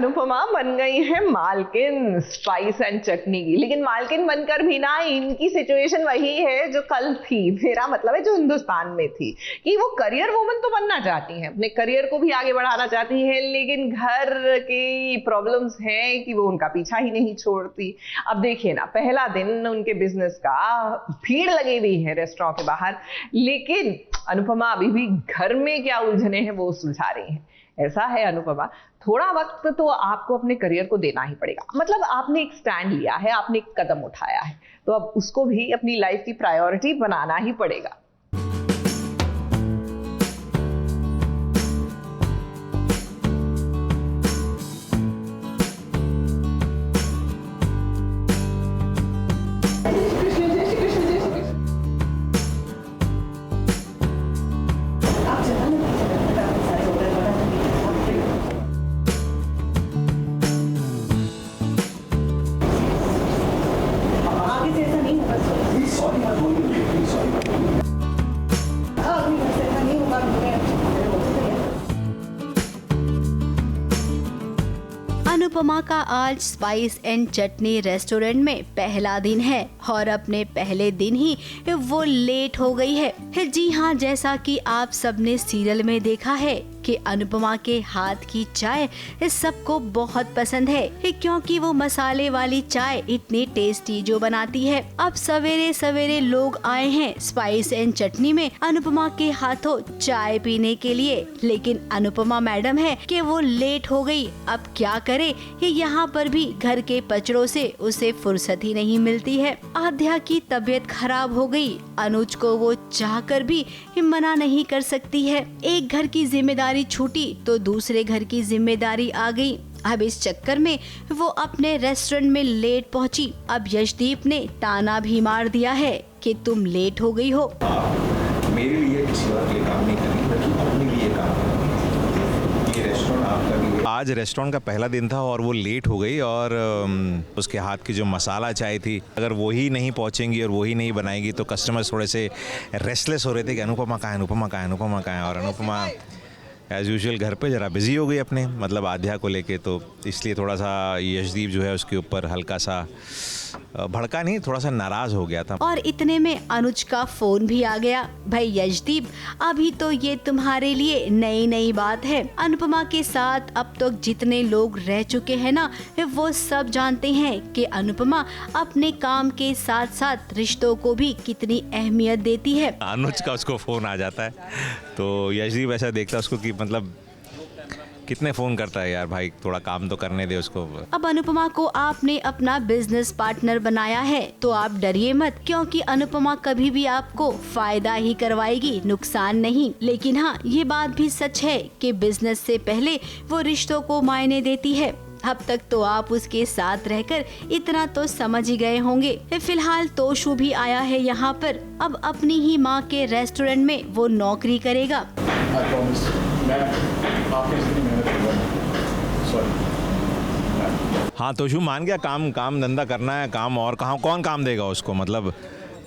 अनुपमा बन गई है मालकिन स्पाइस एंड चटनी की, लेकिन मालकिन बनकर भी ना इनकी सिचुएशन वही है जो कल थी, मेरा मतलब है जो हिंदुस्तान में थी, कि वो करियर वुमन तो बनना चाहती हैं, अपने करियर को भी आगे बढ़ाना चाहती हैं, लेकिन घर की प्रॉब्लम्स हैं कि वो उनका पीछा ही नहीं छोड़ती। अब देखिए ना, पहला दिन उनके बिजनेस का, भीड़ लगी हुई है रेस्टोरेंट के बाहर, लेकिन अनुपमा अभी भी घर में क्या उलझने हैं वो सुलझा रही हैं। ऐसा है अनुपमा, थोड़ा वक्त तो आपको अपने करियर को देना ही पड़ेगा। मतलब आपने एक स्टैंड लिया है, आपने एक कदम उठाया है, तो अब उसको भी अपनी लाइफ की प्रायोरिटी बनाना ही पड़ेगा। अनुपमा का आज स्पाइस एंड चटनी रेस्टोरेंट में पहला दिन है और अपने पहले दिन ही वो लेट हो गई है। जी हाँ, जैसा कि आप सबने सीरियल में देखा है कि अनुपमा के हाथ की चाय सबको बहुत पसंद है, क्योंकि वो मसाले वाली चाय इतनी टेस्टी जो बनाती है। अब सवेरे सवेरे लोग आए हैं स्पाइस एंड चटनी में अनुपमा के हाथों चाय पीने के लिए, लेकिन अनुपमा मैडम है कि वो लेट हो गई। अब क्या करे, यहाँ पर भी घर के पचड़ों से उसे फुर्सत ही नहीं मिलती है। आध्या की तबीयत खराब हो गई, अनुज को वो चाहकर भी मना नहीं कर सकती है। एक घर की जिम्मेदारी छूटी तो दूसरे घर की जिम्मेदारी आ गई। अब इस चक्कर में वो अपने रेस्टोरेंट में लेट पहुंची। अब यशदीप ने ताना भी मार दिया है कि तुम लेट हो गई हो। मेरे लिए किसी और के लिए काम नहीं करनी, बल्कि अपने लिए काम करनी। ये रेस्टोरेंट आपका भी है। आज रेस्टोरेंट का पहला दिन था और वो लेट हो गई, और उसके हाथ की जो मसाला चाय थी, अगर वो ही नहीं पहुंचेंगी और वो ही नहीं बनाएगी तो कस्टमर्स थोड़े से रेस्टलेस हो रहे थे कि अनुपमा कहाँ है, अनुपमा कहाँ है, अनुपमा कहाँ है। और अनुपमा एज़ यूजुअल घर पे ज़रा बिजी हो गई अपने, मतलब आध्या को लेके, तो इसलिए थोड़ा सा यशदीप जो है उसके ऊपर हल्का सा भड़का नहीं, थोड़ा सा नाराज हो गया था। और इतने में अनुज का फोन भी आ गया। भाई यशदीप, अभी तो ये तुम्हारे लिए नई नई बात है। अनुपमा के साथ अब तक जितने लोग रह चुके हैं ना, वो सब जानते हैं कि अनुपमा अपने काम के साथ साथ रिश्तों को भी कितनी अहमियत देती है। अनुज का उसको फोन आ जाता है तो यशदीप ऐसा देखता है उसको कि मतलब कितने फोन करता है यार, भाई थोड़ा काम तो करने दे उसको। अब अनुपमा को आपने अपना बिजनेस पार्टनर बनाया है तो आप डरिए मत, क्योंकि अनुपमा कभी भी आपको फायदा ही करवाएगी, नुकसान नहीं। लेकिन हाँ, ये बात भी सच है कि बिजनेस से पहले वो रिश्तों को मायने देती है। अब तक तो आप उसके साथ रहकर इतना तो समझ ही गए होंगे। फिलहाल तोशु भी आया है यहाँ पर। अब अपनी ही माँ के रेस्टोरेंट में वो नौकरी करेगा। हाँ, तोशु मान गया, काम धंधा करना है, काम और कहाँ, कौन काम देगा उसको। मतलब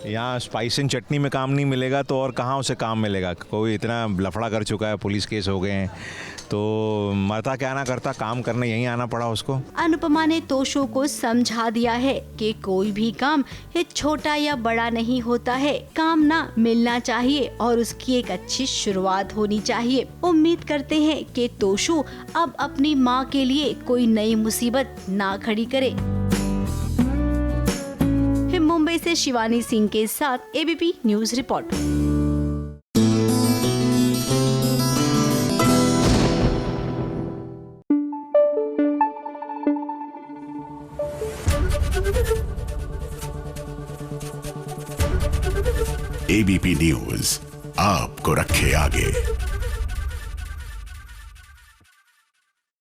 यहाँ स्पाइस एंड चटनी में काम नहीं मिलेगा तो और कहाँ उसे काम मिलेगा। कोई इतना लफड़ा कर चुका है, पुलिस केस हो गए हैं, तो मरता क्या ना करता, काम करने यहीं आना पड़ा उसको। अनुपमा ने तोशु को समझा दिया है कि कोई भी काम छोटा या बड़ा नहीं होता है, काम ना मिलना चाहिए और उसकी एक अच्छी शुरुआत होनी चाहिए। उम्मीद करते हैं कि तोशु अब अपनी माँ के लिए कोई नई मुसीबत ना खड़ी करे। मुंबई से शिवानी सिंह के साथ ABP news report. ABP news आपको रखे आगे।